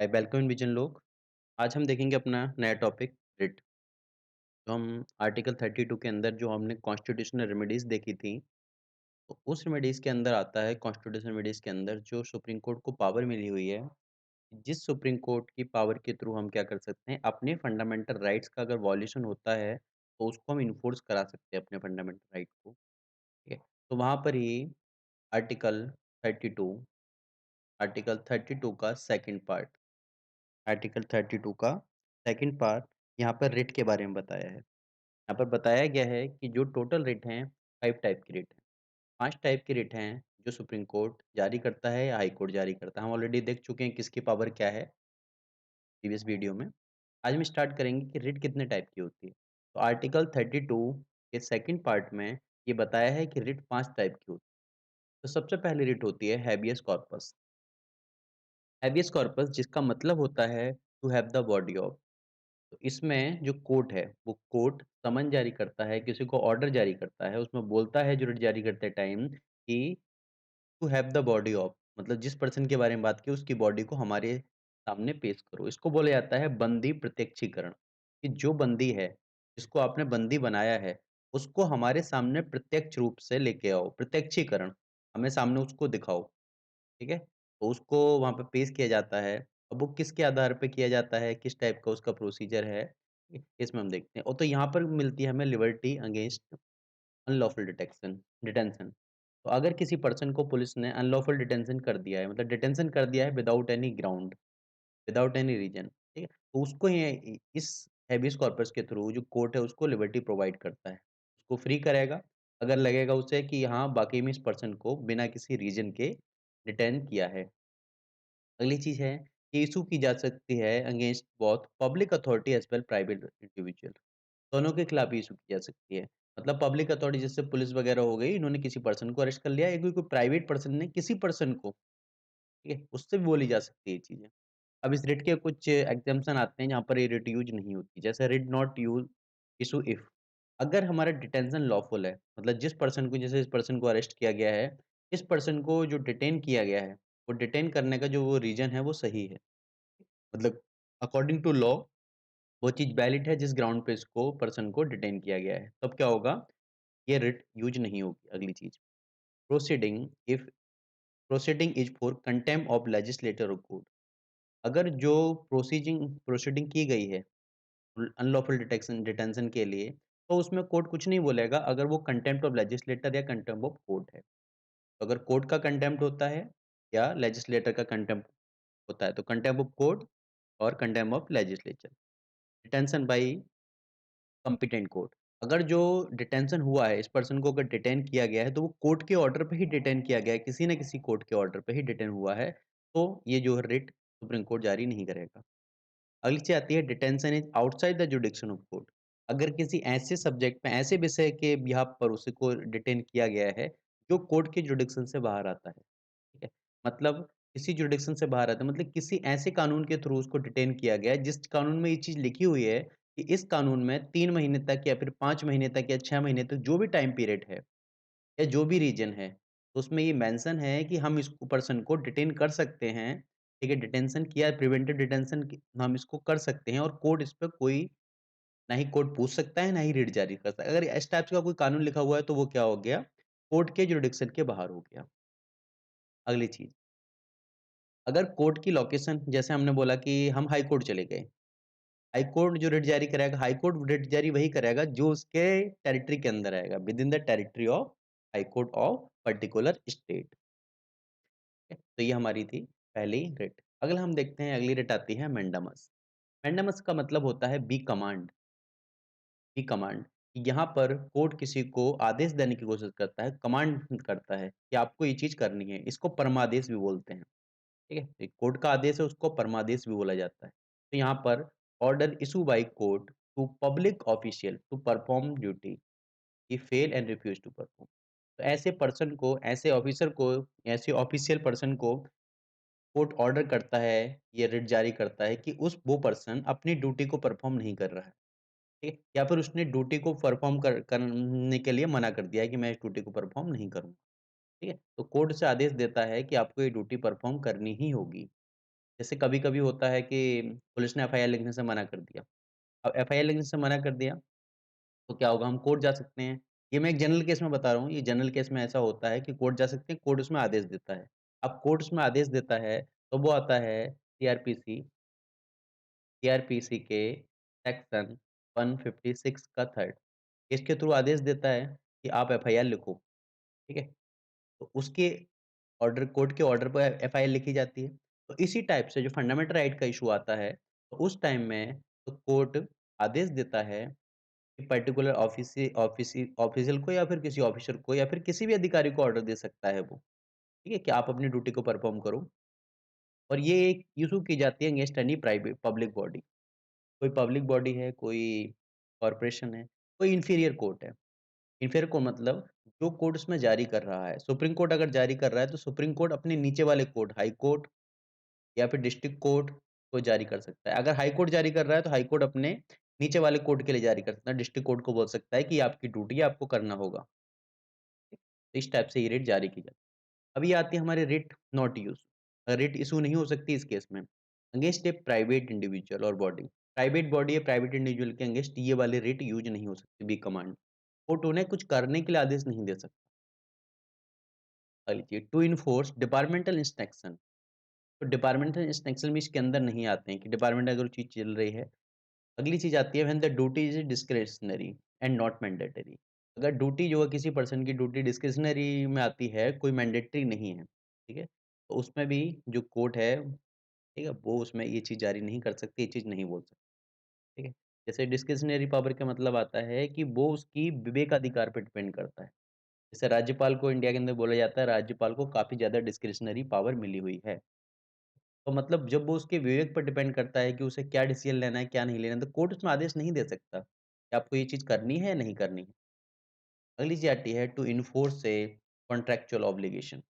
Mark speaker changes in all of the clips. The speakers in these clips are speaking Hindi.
Speaker 1: वेलकम विजन लोग। आज हम देखेंगे अपना नया टॉपिक रिट। तो हम आर्टिकल 32 के अंदर जो हमने कॉन्स्टिट्यूशनल रेमेडीज देखी थी, तो उस रेमेडीज के अंदर आता है कॉन्स्टिट्यूशनल रेमेडीज के अंदर जो सुप्रीम कोर्ट को पावर मिली हुई है। जिस सुप्रीम कोर्ट की पावर के थ्रू हम क्या कर सकते हैं, अपने फंडामेंटल राइट्स का अगर वॉल्यूशन होता है तो उसको हम इन्फोर्स करा सकते हैं अपने फंडामेंटल राइट को। ठीक है, तो वहां पर ही आर्टिकल 32 आर्टिकल 32 का सेकंड पार्ट आर्टिकल 32 का सेकंड पार्ट यहाँ पर रिट के बारे में बताया है। यहाँ पर बताया गया है कि जो टोटल रिट हैं 5 टाइप की रिट हैं। 5 टाइप की रिट हैं जो सुप्रीम कोर्ट जारी करता है या हाई कोर्ट जारी करता है। हम ऑलरेडी देख चुके हैं किसकी पावर क्या है प्रीवियस वीडियो में। आज हम स्टार्ट करेंगे कि रिट कितने टाइप की होती है। तो आर्टिकल 32 के सेकंड पार्ट में ये बताया है कि रिट 5 टाइप की होती है। तो सबसे पहली रिट होती है हैबियस कॉर्पस। हैबियस कॉर्पस जिसका मतलब होता है to have the body of. तो इसमें जो कोर्ट है, वो कोर्ट समन जारी करता है, किसी को ऑर्डर जारी करता है, उसमें बोलता है जो रिट जारी करते टाइम कि to have the body of, मतलब जिस पर्सन के बारे में बात की उसकी बॉडी को हमारे सामने पेश करो। इसको बोला जाता है बंदी प्रत्यक्षीकरण, कि जो बंदी है, जिसको आपने बंदी बनाया है, उसको हमारे सामने प्रत्यक्ष रूप से लेके आओ, प्रत्यक्षीकरण, हमें सामने उसको दिखाओ। ठीक है? तो उसको वहाँ पे पेश किया जाता है। अब वो किसके आधार पे किया जाता है, किस टाइप का उसका प्रोसीजर है, इसमें हम देखते हैं। और तो यहाँ पर मिलती है हमें लिबर्टी अगेंस्ट अनलॉफुल डिटेंशन। तो अगर किसी पर्सन को पुलिस ने अनलॉफुल डिटेंशन कर दिया है, मतलब डिटेंशन कर दिया है without any ground, without any reason, ठीक है? तो उसको ये इस हैबेस कॉर्पस के थ्रू जो कोर्ट है उसको लिबर्टी प्रोवाइड करता है। उसको फ्री करेगा, अगर लगेगा उसे कि हाँ, वाक़ई में इस पर्सन को बिना किसी रीज़न के डिटेन किया है। अगली चीज़ है कि इश्यू की जा सकती है against both public authority as well private individual. दोनों के खिलाफ इश्यू की जा सकती है। मतलब पब्लिक अथॉरिटी जैसे पुलिस वगैरह हो गई, इन्होंने किसी पर्सन को अरेस्ट कर लिया या कोई प्राइवेट पर्सन ने किसी पर्सन को, ठीक है? उससे भी बोली जा सकती है ये चीज़ें। अब इस रिट के कुछ एग्ज़म्पशन आते हैं जहाँ पर ये रिट यूज़ नहीं होती। जैसे writ not use issue if, अगर हमारा डिटेंशन लॉफुल है, मतलब जिस पर्सन को, जैसे इस पर्सन को अरेस्ट किया गया है, इस पर्सन को जो डिटेन किया गया है, वो डिटेन करने का जो वो रीज़न है वो सही है। मतलब अकॉर्डिंग टू लॉ वो चीज़ वैलिड है जिस ग्राउंड पे इसको पर्सन को डिटेन किया गया है। तब क्या होगा? ये रिट यूज़ नहीं होगी। अगली चीज़, proceeding if proceeding is for contempt of legislator और कोर्ट। अगर जो प्रोसीजिंग प्रोसीडिंग की गई है अनलॉफुल डिटेंशन के लिए, तो उसमें कोर्ट कुछ नहीं बोलेगा अगर वो कंटेम्प्ट ऑफ लेजिस्लेटर या कंटेम्प्ट ऑफ कोर्ट है। तो अगर कोर्ट का कंटेम्प्ट होता है या लेजिस्लेटर का कंटेम्प्ट होता है, तो कंटेम्प्ट ऑफ कोर्ट और contempt of legislature. Detention bye competent court, अगर जो डिटेंशन हुआ है, इस पर्सन को अगर डिटेन किया गया है, तो वो कोर्ट के ऑर्डर पे ही डिटेन किया गया है, किसी न किसी कोर्ट के ऑर्डर पे ही डिटेन हुआ है, तो ये जो है रिट सुप्रीम कोर्ट जारी नहीं करेगा। अगली चीज़ आती है detention is outside the jurisdiction of court. अगर किसी ऐसे सब्जेक्ट में, ऐसे विषय के बिहाफ़ पर उसी को डिटेन किया गया है, जो कोर्ट के जुरिडिक्शन से बाहर आता है, ठीक है? मतलब किसी जुरिडिक्शन से बाहर आता है, मतलब किसी ऐसे कानून के थ्रू उसको डिटेन किया गया है, जिस कानून में ये चीज़ लिखी हुई है कि इस कानून में 3 महीने तक या फिर 5 महीने तक या 6 महीने तक जो भी टाइम पीरियड है या जो भी रीजन है, तो उसमें ये मेंशन है कि हम इस पर्सन को डिटेन कर सकते हैं, ठीक है? डिटेंशन किया, प्रिवेंटिव डिटेंशन की हम इसको कर सकते हैं और कोर्ट इस पे कोई, ना ही कोर्ट पूछ सकता है, ना ही रिट जारी कर सकता है। अगर इस टाइप का कोई कानून लिखा हुआ है, तो वो क्या हो गया? कोर्ट के जुरिडिक्शन के बाहर हो गया। अगली चीज़, अगर कोर्ट की लोकेशन, जैसे हमने बोला कि हम हाई कोर्ट चले गए, हाई कोर्ट जो रिट जारी कराएगा, हाई कोर्ट रिट जारी वही कराएगा जो उसके टेरिटरी के अंदर आएगा, with in the territory of high court of particular state. तो ये हमारी थी पहली रिट। अगला हम देखते हैं, अगली रिट आती है मैंडामस। मैंडामस का मतलब होता है बी कमांड। बी कमांड, यहाँ पर कोर्ट किसी को आदेश देने की कोशिश करता है, कमांड करता है कि आपको ये चीज़ करनी है। इसको परमादेश भी बोलते हैं, ठीक है? एक कोर्ट का आदेश है, उसको परमादेश भी बोला जाता है। तो यहाँ पर order issue by court to public official to perform duty, he fail and refuse to perform. तो ऐसे पर्सन को, ऐसे ऑफिसर को, ऐसे ऑफिशियल पर्सन को कोर्ट ऑर्डर करता है, ये रिट जारी करता है कि उस वो पर्सन अपनी ड्यूटी को परफॉर्म नहीं कर रहा है, ठीक है? या फिर उसने ड्यूटी को परफॉर्म करने के लिए मना कर दिया है कि मैं इस ड्यूटी को परफॉर्म नहीं करूँगा, ठीक है? तो कोर्ट से आदेश देता है कि आपको ये ड्यूटी परफॉर्म करनी ही होगी। जैसे कभी-कभी होता है कि पुलिस ने एफआईआर लिखने से मना कर दिया। अब एफआईआर लिखने से मना कर दिया, तो क्या होगा हम कोर्ट जा सकते हैं। ये मैं एक जनरल केस में बता रहा हूँ, ये जनरल केस में ऐसा होता है कि कोर्ट जा सकते हैं, कोर्ट उसमें आदेश देता है। अब कोर्ट उसमें आदेश देता है, तो वो आता है सीआरपीसी के सेक्शन 156 का थर्ड। इसके थ्रू आदेश देता है कि आप एफआईआर लिखो, ठीक है? तो उसके ऑर्डर कोर्ट के ऑर्डर पे एफआईआर लिखी जाती है। तो इसी टाइप से जो फंडामेंटल राइट का इश्यू आता है, तो उस टाइम में तो कोर्ट आदेश देता है कि पर्टिकुलर ऑफिशियल को या फिर किसी ऑफिसर को या फिर किसी भी अधिकारी को ऑर्डर दे सकता है वो, ठीक है? कि आप अपनी ड्यूटी को परफ़ॉर्म करो और ये एक इश्यू की जाती है against any private public body. कोई पब्लिक बॉडी है, कोई कॉर्पोरेशन है, कोई इंफीरियर कोर्ट है। इंफीरियर को मतलब जो कोर्ट उसमें जारी कर रहा है, सुप्रीम कोर्ट अगर जारी कर रहा है, तो सुप्रीम कोर्ट अपने नीचे वाले कोर्ट, हाई कोर्ट या फिर डिस्ट्रिक्ट कोर्ट को जारी कर सकता है। अगर हाई कोर्ट जारी कर रहा है, तो हाई कोर्ट अपने नीचे वाले कोर्ट के लिए जारी कर सकता है। डिस्ट्रिक्ट कोर्ट को बोल सकता है कि ये आपकी ड्यूटी है, आपको करना होगा। तो इस टाइप से ये रिट जारी की जाती है। अब ये आती है हमारे writ not use. Writ issue नहीं हो सकती इस केस में। अगेंस्ट ए प्राइवेट इंडिविजुअल और बॉडी। प्राइवेट बॉडी या प्राइवेट इंडिविजुअल के अगेंस्ट ये वाली रिट यूज़ नहीं हो सकती बी कमांड। कोर्ट उन्हें कुछ करने के लिए आदेश नहीं दे सकता। मान लीजिए टू इन्फोर्स डिपार्टमेंटल इंस्ट्रक्शन। तो डिपार्टमेंटल इंस्ट्रक्शन भी इसके अंदर नहीं आते हैं कि डिपार्टमेंट अगर चीज़ चल रही है। अगली चीज़ आती है when the duty is discretionary and not mandatory. अगर ड्यूटी जो है किसी पर्सन की ड्यूटी डिस्क्रिशनरी में आती है, कोई मैंडेटरी नहीं है, ठीक है? तो उसमें भी जो कोर्ट है, ठीक है? वो उसमें ये चीज़ जारी नहीं कर सकती, ये चीज़ नहीं बोल सकती, ठीक है? जैसे डिस्क्रिशनरी पावर का मतलब आता है कि वो उसकी विवेकाधिकार पे डिपेंड करता है। जैसे राज्यपाल को इंडिया के अंदर बोला जाता है, राज्यपाल को काफ़ी ज़्यादा डिस्क्रिशनरी पावर मिली हुई है। तो मतलब जब वो उसके विवेक पर डिपेंड करता है कि उसे क्या डिसीज़न लेना है, क्या नहीं लेना है, तो कोर्ट उसमें आदेश नहीं दे सकता कि आपको ये चीज़ करनी है या नहीं करनी है। अगली चीज़ आती है to enforce a contractual obligation.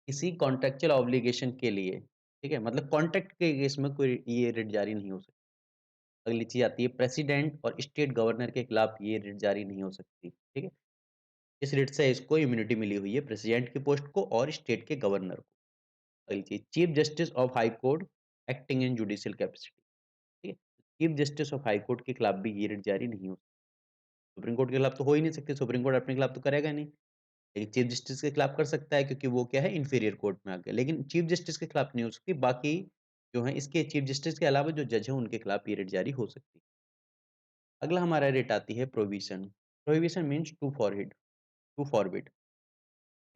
Speaker 1: किसी कॉन्ट्रैक्चुअल ऑब्लिगेशन के लिए, ठीक है? मतलब कॉन्ट्रैक्ट के केस में कोई ये रिट जारी नहीं हो सकती। अगली चीज़ आती है प्रेसिडेंट और स्टेट गवर्नर के खिलाफ ये रिट जारी नहीं हो सकती, ठीक है? इस रिट से इसको इम्यूनिटी मिली हुई है प्रेसिडेंट की पोस्ट को और स्टेट के गवर्नर को। अगली चीज़ chief justice of high court acting in judicial capacity. ठीक है? Chief justice of high court के खिलाफ भी ये रिट जारी नहीं हो सुप्रीम कोर्ट के खिलाफ तो हो ही नहीं सकती, सुप्रीम कोर्ट अपने खिलाफ तो करेगा नहीं। लेकिन चीफ जस्टिस के खिलाफ कर सकता है क्योंकि वो क्या है इंफीरियर कोर्ट में आ गया। लेकिन चीफ जस्टिस के खिलाफ नहीं हो सकती, बाकी जो है इसके चीफ जस्टिस के अलावा जो जज हैं उनके खिलाफ ये रिट जारी हो सकती है। अगला हमारा रिट आती है prohibition. Prohibition means to forbid.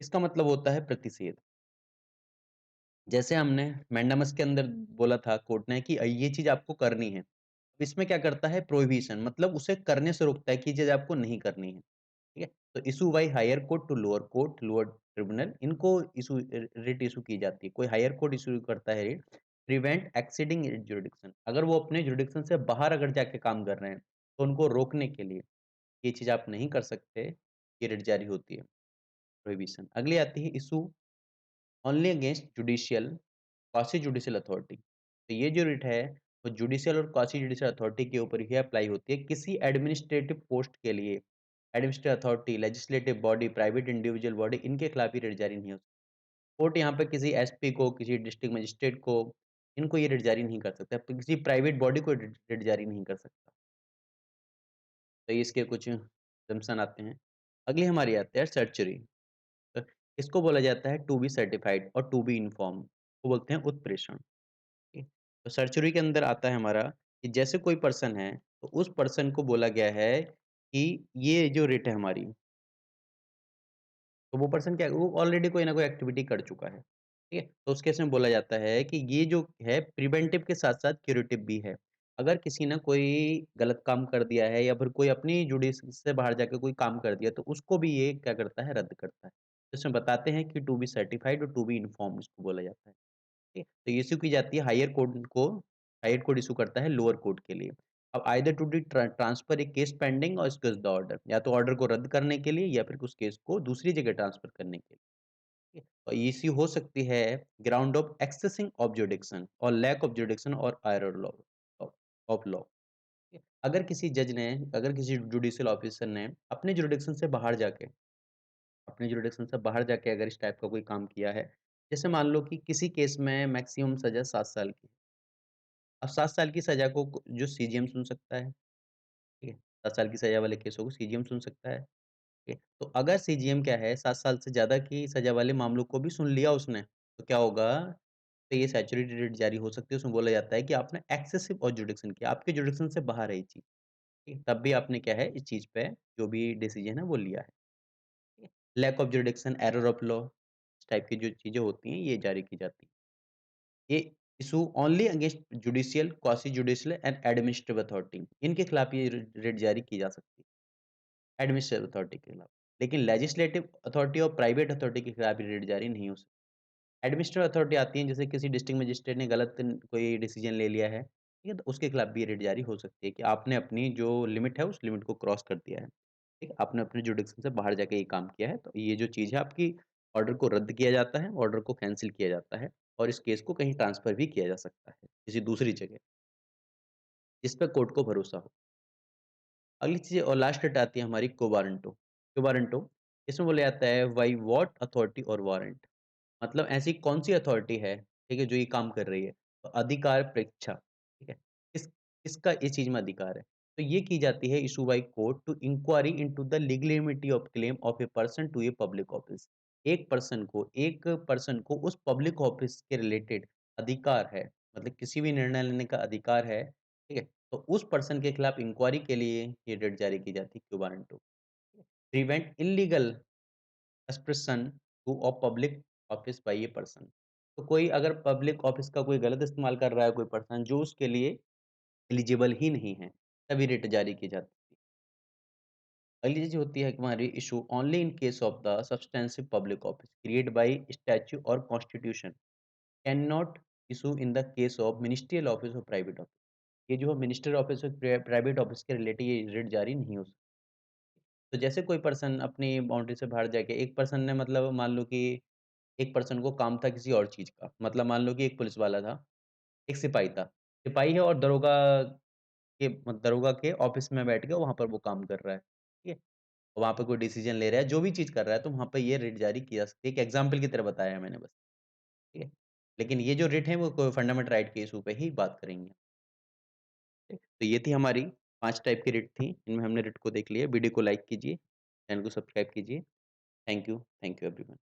Speaker 1: इसका मतलब होता है प्रतिषेध। जैसे हमने मैंडामस के अंदर बोला था कोर्ट ने कि ये चीज़ आपको करनी है। अब इसमें क्या करता है प्रोहिबिशन मतलब उसे करने से रोकता है कि ये चीज़ आपको नहीं करनी है, ठीक है? तो issue by higher court, lower tribunal इनको रिट इश्यू की जाती है। कोई हायर कोर्ट इश्यू करता है writ, prevent exceeding its jurisdiction अगर वो अपने जुरिडिक्शन से बाहर अगर जाके काम कर रहे हैं, तो उनको रोकने के लिए, ये चीज़ आप नहीं कर सकते, ये रिट जारी होती है, प्रोहिबिशन। अगली आती है issue only against judicial quasi judicial authority. तो ये जो रिट है, वो जुडिशियल और क्वासी जुडिशियल अथॉरिटी के ऊपर ही अप्लाई होती है। किसी एडमिनिस्ट्रेटिव पोस्ट के लिए administrative authority, legislative body, private individual body इनके खिलाफ ही रिट जारी नहीं हो सकती। कोर्ट यहाँ पे किसी एसपी को, किसी डिस्ट्रिक्ट मजिस्ट्रेट को, इनको ये रिट जारी नहीं कर सकता। किसी प्राइवेट बॉडी को रिट जारी नहीं कर सकता। तो ये इसके कुछ एग्जम्पशन आते हैं। अगली हमारी आती है सर्चरी। तो इसको बोला जाता है टू बी सर्टिफाइड और टू बी इन्फॉर्म्ड को बोलते हैं उत्प्रेषण। ठीक है? तो सर्चरी के अंदर आता है हमारा कि जैसे कोई पर्सन है, तो उस पर्सन को बोला गया है कि ये जो रिट है हमारी, तो वो पर्सन क्या वो ऑलरेडी कोई ना कोई एक्टिविटी कर चुका है, ठीक है? तो उस केस में बोला जाता है कि ये जो है प्रिवेंटिव के साथ-साथ क्यूरेटिव भी है। अगर किसी ने कोई गलत काम कर दिया है या फिर कोई अपनी जुडिस से बाहर जाके कोई काम कर दिया, तो उसको भी ये क्या करता है, रद्द करता है। तो इसमें बताते हैं कि टू बी सर्टिफाइड और टू बी इन्फॉर्म्ड इसको बोला जाता है। ठीक है? तो ये इश्यू की जाती है हायर कोर्ट इश्यू करता है लोअर कोर्ट के लिए। अब either to the transfer a case pending और एक्सक्यूज द ऑर्डर या तो ऑर्डर को रद्द करने के लिए या फिर उस केस को दूसरी जगह ट्रांसफर करने के लिए। ठीक है? और ये इश्यू हो सकती है ground of accessing of jurisdiction और लैक ऑफ जुरिडिक्शन और error law of of law. अगर किसी जुडिशियल ऑफिसर ने अपने जुरिडिक्शन से बाहर जाके अगर इस टाइप का कोई काम किया है जैसे मान लो कि किसी केस में मैक्सिमम सज़ा 7 साल की है। अब 7 साल की सज़ा को जो सीजीएम सुन सकता है, ठीक है? 7 साल की सज़ा वाले केसों को सीजीएम सुन सकता है, ठीक है? तो अगर सीजीएम क्या है 7 साल से ज़्यादा की सज़ा वाले मामलों को भी सुन लिया उसने, तो क्या होगा? तो ये सैचुरेटेड रेट जारी हो सकती है, उसमें बोला जाता है कि आपने एक्सेसिव और जुडिक्शन किया, आपके जुडिक्शन से बाहर है ये चीज़, ठीक है? तब भी आपने क्या है इस चीज़ पे जो भी डिसीज़न है वो लिया है, ठीक है? Lack of jurisdiction, error of law इस टाइप की जो चीज़ें होती हैं ये जारी की जाती हैं। ये issue only against judicial, quasi judicial and administrative authority इनके खिलाफ ये रिट जारी की जा सकती है, एडमिनिस्ट्रेटिव अथॉरिटी के खिलाफ। लेकिन लेजिस्लेटिव अथॉरिटी और प्राइवेट अथॉरिटी के खिलाफ ये रिट जारी नहीं हो सकती। एडमिनिस्ट्रेटिव अथॉरिटी आती है जैसे किसी डिस्ट्रिक्ट मजिस्ट्रेट ने गलत कोई डिसीजन ले लिया है, ठीक है? तो उसके खिलाफ भी ये रिट जारी हो सकती है कि आपने अपनी जो लिमिट है उस लिमिट को क्रॉस कर दिया है, ठीक है? आपने अपने जुरिडिक्शन से बाहर जाके ये काम किया है, तो ये जो चीज़ है आपकी ऑर्डर को रद्द किया जाता है, ऑर्डर को कैंसल किया जाता है और इस केस को कहीं ट्रांसफर भी किया जा सकता है, किसी दूसरी जगह, जिस पे कोर्ट को भरोसा हो। अगली चीज़ और लास्ट डेट आती है हमारी क्वो वारंटो। क्वो वारंटो इसमें बोला जाता है व्हाई व्हाट अथॉरिटी और वारंट मतलब ऐसी कौन-सी अथॉरिटी है, ठीक है, जो ये काम कर रही है? तो अधिकार परीक्षा, ठीक है? किसका इस चीज़ में अधिकार है? तो ये की जाती है issue by court to inquiry into the legality of claim of a person to a public office. एक पर्सन को उस पब्लिक ऑफिस के रिलेटेड अधिकार है, मतलब किसी भी निर्णय लेने का अधिकार है, ठीक है? तो उस पर्सन के खिलाफ इंक्वायरी के लिए ये रिट जारी की जाती है quo warrant prevent illegal expression to a public office by a person. तो कोई अगर पब्लिक ऑफिस का कोई गलत इस्तेमाल कर रहा है कोई पर्सन जो उसके लिए एलिजिबल ही नहीं है, तभी रिट जारी की जाती है। अगली चीज़ होती है कि हमारी issue only in case of the substantive public office created by statute और constitution can not issue in the case of ministerial office और प्राइवेट ऑफिस। ये जो मिनिस्ट्रियल ऑफिस और प्राइवेट ऑफिस के रिलेटेड ये रिट जारी नहीं हो सकती। तो जैसे कोई पर्सन अपनी बाउंड्री से बाहर जाके एक पर्सन ने मतलब मान लो कि एक पर्सन को काम था किसी और चीज़ का, मतलब मान लो कि एक पुलिस वाला था, एक सिपाही था। सिपाही है और दरोगा के ऑफ़िस में बैठ के वहाँ पर वो काम कर रहा है, ठीक है? वहाँ पे कोई डिसीज़न ले रहा है, जो भी चीज़ कर रहा है, तो वहाँ पे ये रिट जारी की जा सकती है। एक एग्ज़ाम्पल की तरह बताया है मैंने बस, ठीक है? लेकिन ये जो रिट है वो कोई फंडामेंटल राइट के इश्यू पे ही बात करेंगे, ठीक? तो ये थी हमारी 5 टाइप की रिट थी, इनमें हमने रिट को देख लिया। वीडियो को लाइक कीजिए, चैनल को सब्सक्राइब कीजिए। Thank you everyone.